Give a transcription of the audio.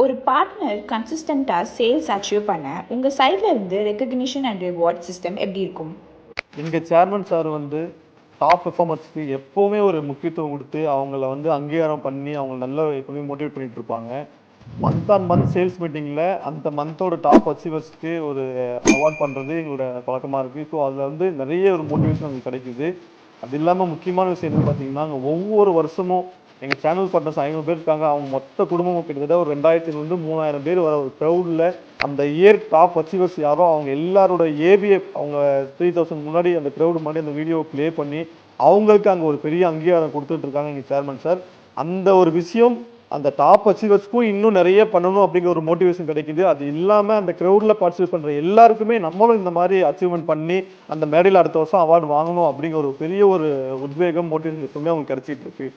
ஒரு பார்ட்னர் கன்சிஸ்டண்ட்டாக sales achieve பண்ண உங்கள் சைடில் இருந்து ரெக்கக்னிஷன் அண்ட் ரிவார்ட் சிஸ்டம் எப்படி இருக்கும்? எங்கள் சேர்மன் சார் வந்து டாப் பெர்ஃபார்மர்ஸ்க்கு எப்போவுமே ஒரு முக்கியத்துவம் கொடுத்து அவங்கள வந்து அங்கீகாரம் பண்ணி அவங்க நல்லா எப்பவுமே மோட்டிவேட் பண்ணிட்டு இருப்பாங்க. மந்த் ஆன் மந்த் சேல்ஸ் மீட்டிங்கில் அந்த மந்தோட டாப் அச்சீவர்ஸ்க்கு ஒரு அவார்ட் பண்ணுறது எங்களோட பழக்கமாக இருக்குது. ஸோ அதில் வந்து நிறைய ஒரு மோட்டிவேஷன் நமக்கு கிடைக்குது. அது இல்லாமல் முக்கியமான விஷயம் என்னன்னு பார்த்தீங்கன்னா, ஒவ்வொரு வருஷமும் எங்கள் சேனல் பார்ட்னர்ஸ் 500 பேர் இருக்காங்க. அவங்க மொத்த குடும்பமும் கிட்டத்தட்ட ஒரு 2500 3000 பேர் வர ஒரு க்ரௌடில் அந்த இயர் டாப் அச்சீவர்ஸ் யாரோ அவங்க எல்லாரோட ஏபிஏ அவங்க 3000 முன்னாடி அந்த க்ரௌடு முன்னாடி அந்த வீடியோ ப்ளே பண்ணி அவங்களுக்கு அங்கே ஒரு பெரிய அங்கீகாரம் கொடுத்துட்டு இருக்காங்க எங்கள் சேர்மன் சார். அந்த ஒரு விஷயம் அந்த டாப் அச்சீவர்ஸ்க்கும் இன்னும் நிறைய பண்ணணும் அப்படிங்கிற ஒரு மோட்டிவேஷன் கிடைக்குது. அது இல்லாமல் அந்த க்ரௌடில் பார்ட்டிசிபேட் பண்ணுற எல்லாருக்குமே நம்மளும் இந்த மாதிரி அச்சீவ்மெண்ட் பண்ணி அந்த மேடையில் அடுத்த வருஷம் அவார்டு வாங்கணும் அப்படிங்கிற ஒரு பெரிய ஒரு உத்வேகம் மோட்டிவேஷன் எப்பவுமே அவங்களுக்கு கிடைச்சிட்டு இருக்கு.